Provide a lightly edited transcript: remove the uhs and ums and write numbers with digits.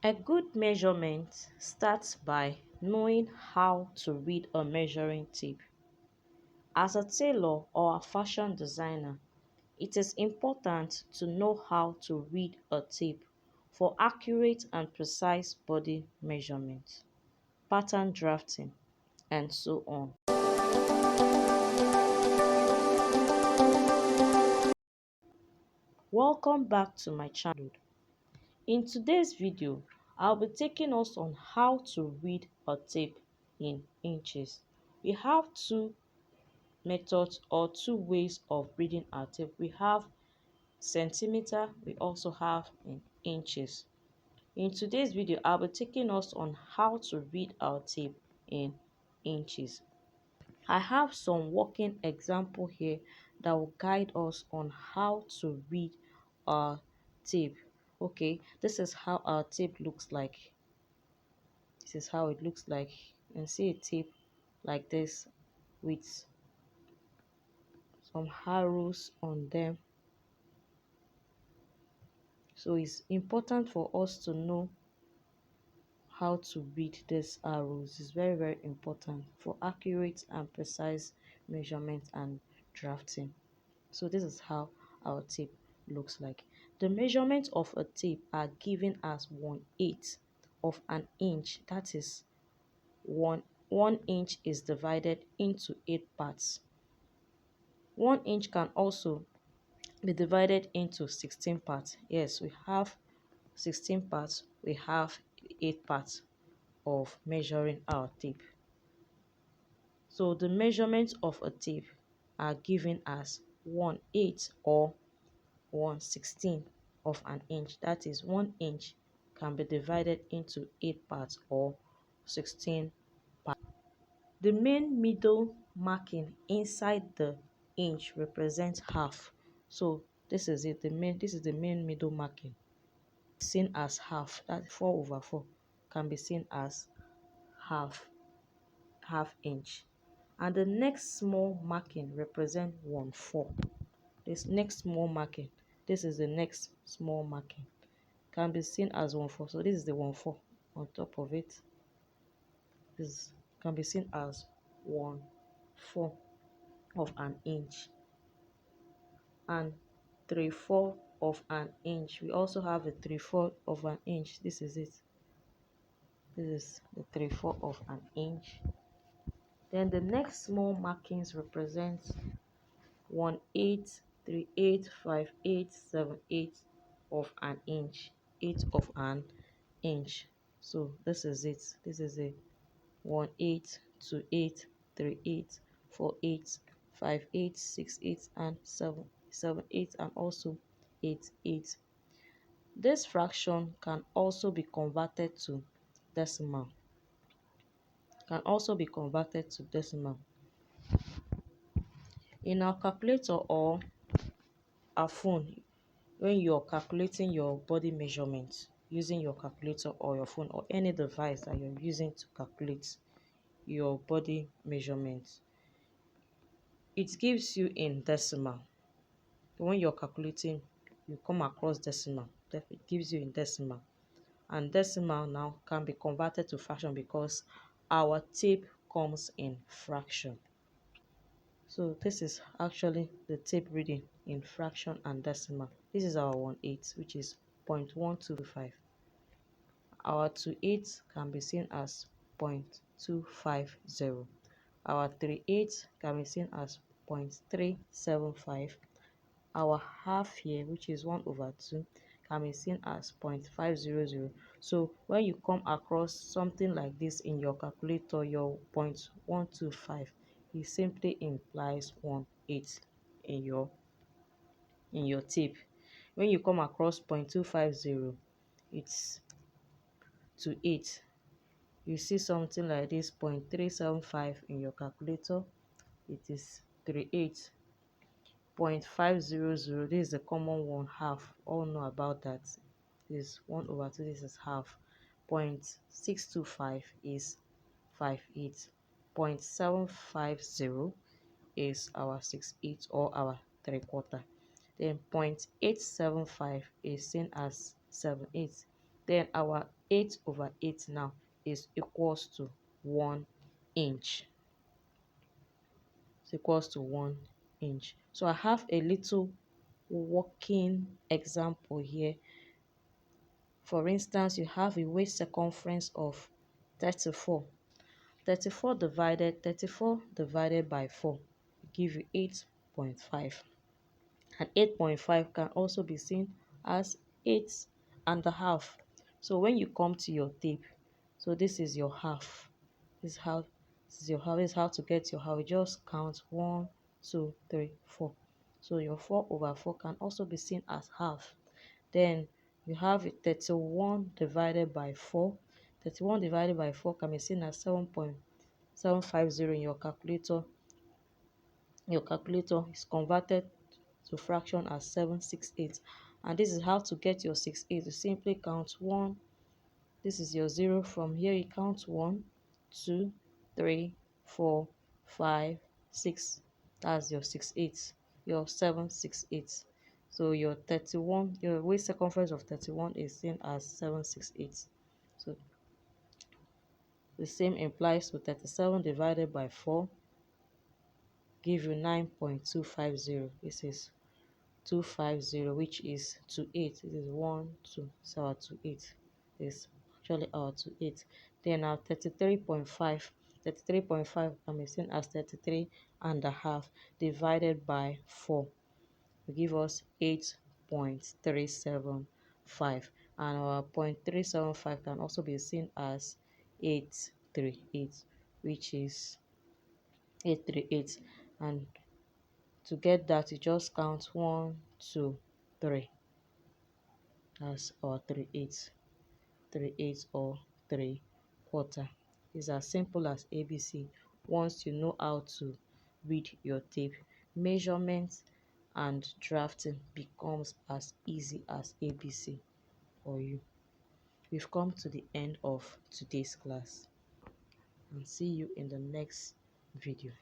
A good measurement starts by knowing how to read a measuring tape. As a tailor or a fashion designer, it is important to know how to read a tape for accurate and precise body measurement, pattern drafting, and so on. Welcome back to my channel. In today's video, I'll be taking us on how to read a tape in inches. We have two methods or two ways of reading our tape. We have centimeter, we also have in inches. In today's video, I'll be taking us on how to read our tape in inches. I have some working example here that will guide us on how to read our tape. Okay, this is how our tape looks like. This is how it looks like. You can see a tape like this with some arrows on them. So it's important for us to know how to read these arrows. It's very important for accurate and precise measurement and drafting. So this is how our tape looks like. The measurement of a tape are given as 1/8 of an inch. That is one inch is divided into 8 parts. 1 inch can also be divided into 16 parts. Yes, we have 16 parts, we have 8 parts of measuring our tape. So the measurement of a tape are given as 1/8 or 1/16 of an inch. That is 1 inch can be divided into 8 parts or 16 parts. The main middle marking inside the inch represents half. So this is it. This is the main middle marking, seen as half. That 4/4 can be seen as half inch. And the next small marking represent 1/4. This next small marking, this is the next small marking, can be seen as 1/4. So this is the 1/4 on top of it. This can be seen as 1/4 of an inch. And 3/4 of an inch, we also have a 3/4 of an inch. This is it. This is the 3/4 of an inch. Then the next small markings represent 1/8, 3/8, 5/8, 7/8 of an inch, 8 of an inch. So this is it. This is a 1/8, 2/8, 3/8, 4/8, 5/8, 6/8, and 7/8, and also 8/8. This fraction can also be converted to decimal. In our calculator or our phone, when you're calculating your body measurement using your calculator or your phone or any device that you're using to calculate your body measurement, it gives you in decimal. When you're calculating, you come across decimal, it gives you in decimal. And decimal now can be converted to fraction because our tape comes in fraction. So this is actually the tape reading in fraction and decimal. This is our 1/8, which is 0.125. Our 2/8 can be seen as 0.250. Our 3/8 can be seen as 0.375. Our half here, which is 1/2, can be seen as 0.500. So when you come across something like this in your calculator, your 0.125, it simply implies 1/8 in your tape. When you come across 0.250, it's 2/8. You see something like this 0.375 in your calculator, it is 3/8. 0.500, this is the common one, half. All know about that. This is 1/2, this is half. 0.625 is 5/8. 0.750 is our 6/8 or our 3/4. Then 0.875 is seen as 7/8. Then our 8/8 now is equals to 1 inch. It's equals to 1 inch. So I have a little working example here. For instance, you have a waist circumference of 34. 34 divided by 4 will give you 8.5. And 8.5 can also be seen as 8.5. So when you come to your tape, so this is your half. This is your half. This is how to get your half. You just count 1, 2, 3, 4. So your 4/4 can also be seen as half. Then you have 31 divided by 4. 31 divided by 4 can be seen as 7.750 in your calculator. Your calculator is converted to fraction as 768. And this is how to get your 68. You simply count 1. This is your 0. From here you count 1, 2, 3, 4, 5, 6. That's your 68. Your 768. So your 31, your waist circumference of 31 is seen as 768. So the same implies to 37 divided by 4 give you 9.250. This is 250, which is to 8. This is 1, 2. So our to 8 is actually our to 8. Then our 33.5. 33.5 can be seen as 33.5 divided by 4 will give us 8.375. And our 0.375 can also be seen as 838, which is 838. And to get that, you just count 1, 2, 3. That's our 38. 38 or 3/4. It's as simple as ABC. Once you know how to read your tape, measurements and drafting becomes as easy as ABC for you. We've come to the end of today's class, and see you in the next video.